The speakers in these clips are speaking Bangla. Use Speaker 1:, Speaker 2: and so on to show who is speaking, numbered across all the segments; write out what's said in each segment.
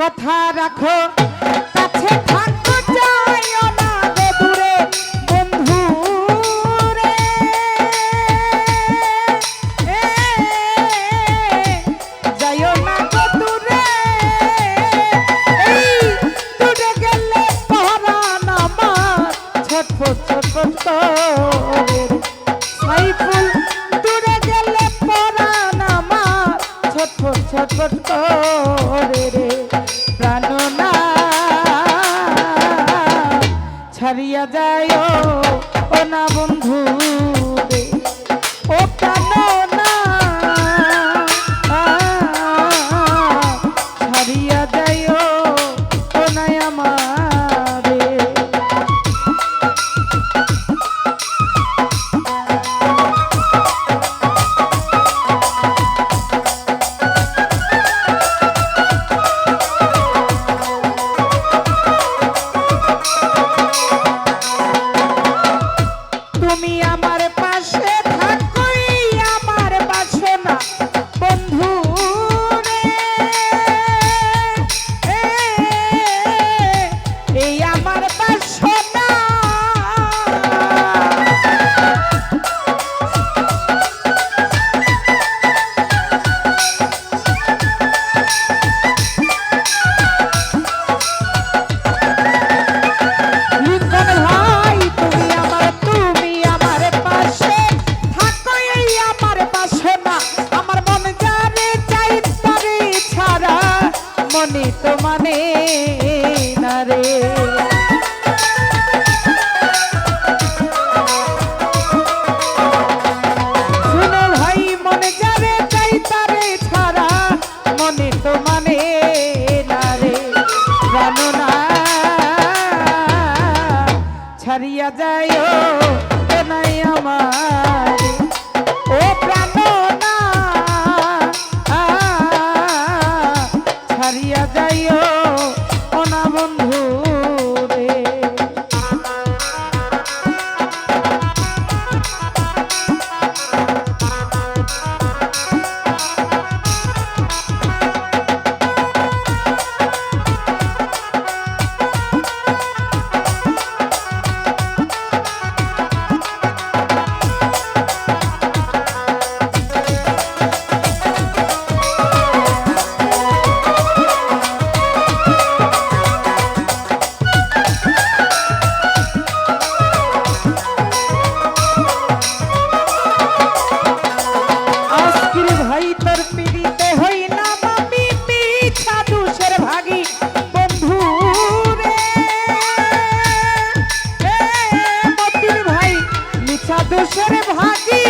Speaker 1: কথা রাখো কাছে থাকো যাইও না গো দূরে বন্ধু রে যাইও না গো দূরে এই দূরে গেলে পরাণ আমার ছটফট ছটফট করে সাইফুল দূরে গেলে পরাণ আমার ছটফট ছটফট করে রে প্রাণনা ছাড়িয়া যায় ও না বন্ধু রে ও প্রাণনা ছাড়িয়া যায় ও না আমারে তুমি আমার পাশে থাকোই আমার বাসনা বন্ধু রে এই আমার বাসনা লিখন ভাই তুমি আমার পাশে থাকো এই আমার বাসনা আমার মন যারে চাই তারে ছাড়া মনে তো মানে না রে শুনো ভাই মন যারে চাই তারে ছাড়া মনে তো মানে না রে প্রাণনা ছাড়িয়া যায় ও নাই আমার ও প্রাণনা ছাড়িয়া যায় ও না বন্ধু রে আজকের ভাই তোর পিড়িতে হইলাম আমি মিছা দুষের ভাগী বন্ধু রে মতির ভাই মিছা দুষের ভাগী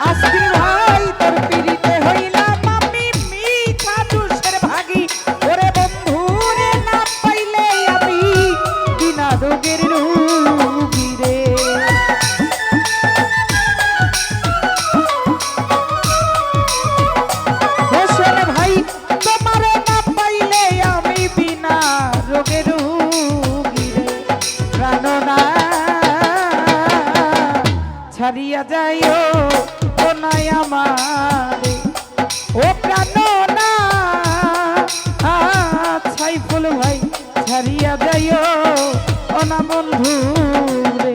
Speaker 1: আজকের ভাই তোর পিড়িতে হইলাম আমি মিছা দুষের ভাগী ওরে বন্ধু রে না পাইলে আমি বিনা রোগের রোগী রে হোসেন ভাই তোমারে না পাইলে আমি বিনা রোগের রোগী রে প্রাণনা ছাড়িয়া যায় ও নাই আমারে ও প্রাণনা সাইফুল ভাই ছাড়িয়া যায় ও না বন্ধু রে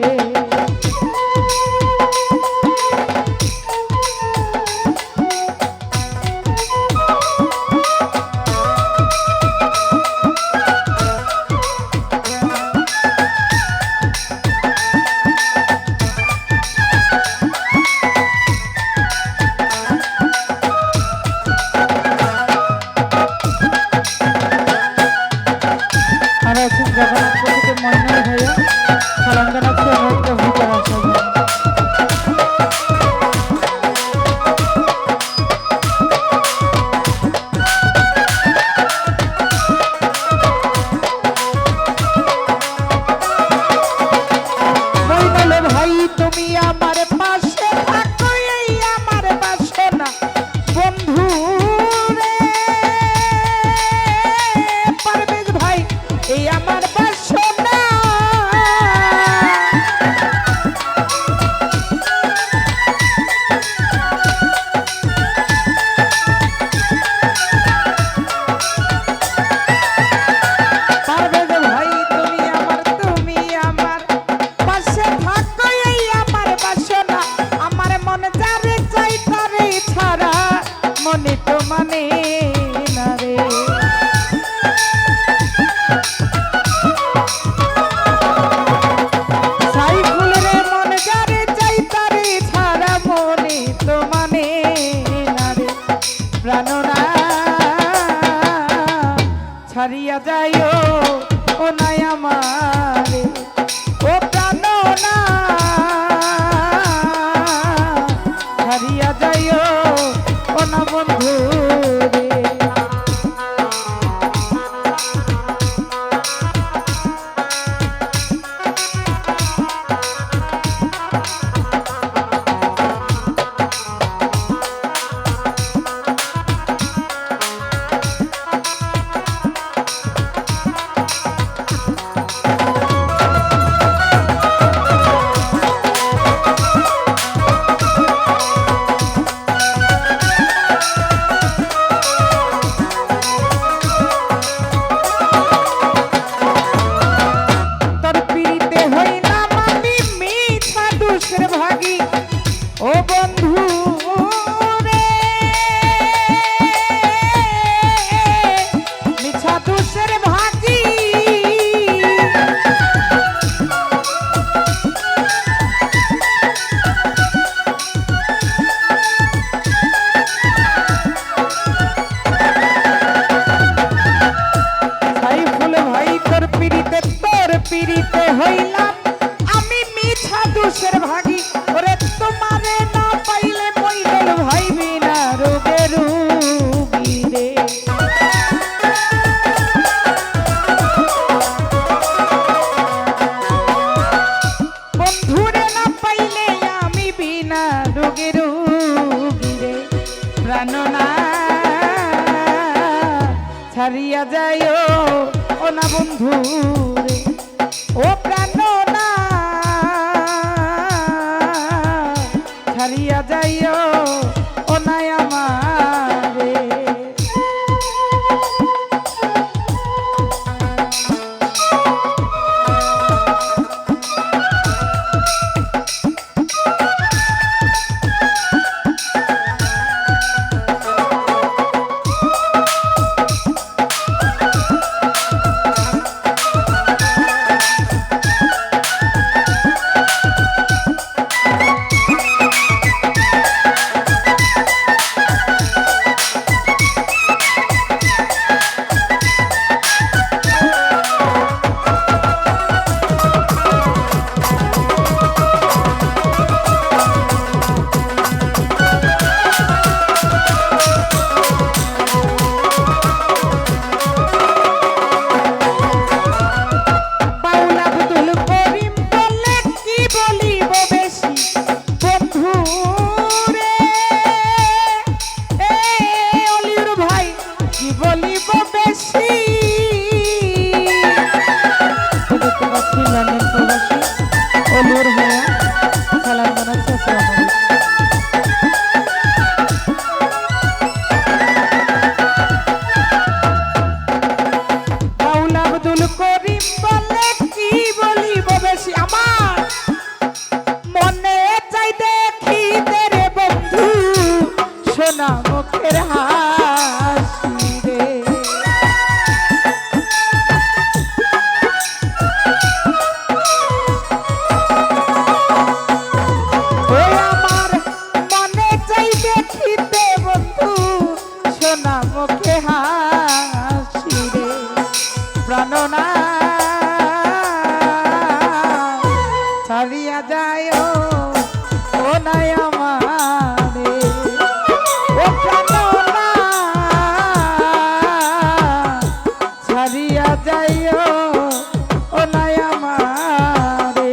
Speaker 1: আর আছেন জগন্নাথপুর থেকে ময়না ভাইয়া আমার বাসনা পারবে যে ভাই তুমি আমার পাশে থাকো এই আমার বাসনা আমার মন যারে চাই তারে ছাড়া মনে তো মানে না রে সাইফুল রে মন যারে চাই তারে ছাড়া মনে তো মানে না রে প্রাণনা ছাড়িয়া যাইও ও নাই আমারে ও প্রাণনা ছাড়িয়া যাইও ও না বন্ধু রে তোর পিড়িতে হইলাম আমি মিঠা দুষের ভাগী ও বন্ধু রে মিঠা দুষের ভাগী সাইফুল ভাই তোর পিড়িতে হইলাম আমি মিঠা দুষের ভাগী ওরে তোমারে না পাইলে মইদল ভাই বিনা রোগে রুগী রে বন্ধুরে না পাইলে আমি বিনা রোগে রুগী রে প্রাণনা ছাড়িয়া যাইও ও না বন্ধু রে ও প্রাণনা ছাড়িয়া যাইও ও নাই আমারে সোনা মুখের হাসি রে ও আমার মনে চাই দেখিতে বন্ধু সোনা মুখে হাসি রে প্রাণনা ছাড়িয়া যায় ও নাই আমারে ও প্রাণনা ছাড়িয়া যায় ও নাই আমারে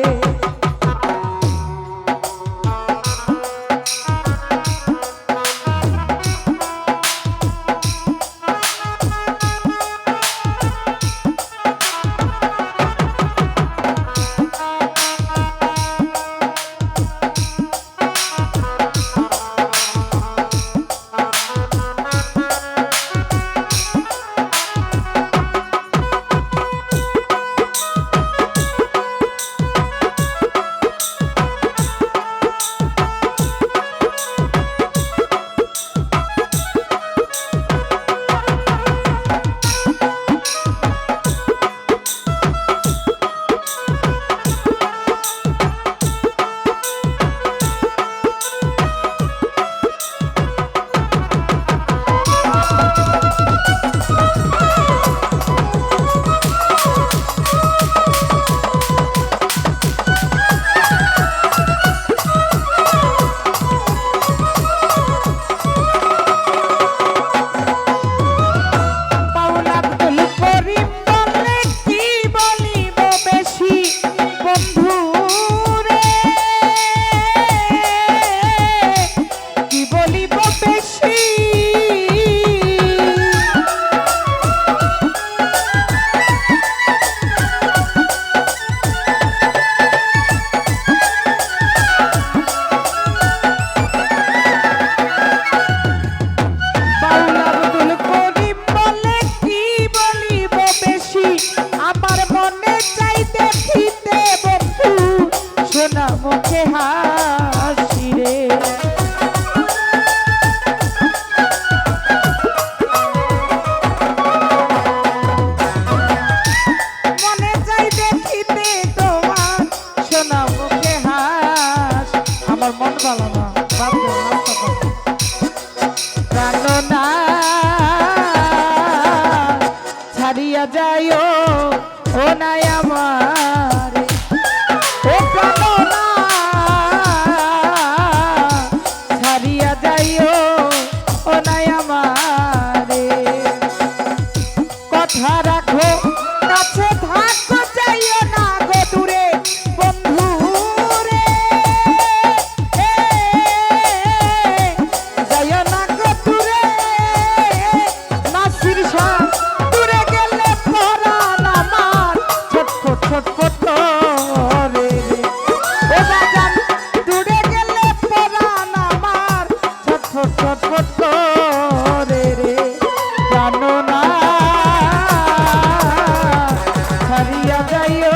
Speaker 1: আমার মনে চাই দেখিতে বন্ধু সোনা মুখে হাসি রে মনে চাই দেখিতে তোমার সোনা মুখে হাস আমার মন ভালো না প্রাণনা ছাড়িয়া যাইও ও নাই আমার ও প্রাণনা ছাড়িয়া যাইও ও নাই আমারে কথা রাখো কাছে থাকো যাইও না গো দূরে বন্ধু রে যাইও না গো দূরে নাসির শাহ দূরে গেলে পরাণ আমার ছটফট ছটফট করে রে ও বাজান দূরে গেলে পরাণ আমার ছটফট ছটফট করে রে জানো না ছাড়িয়া যাইও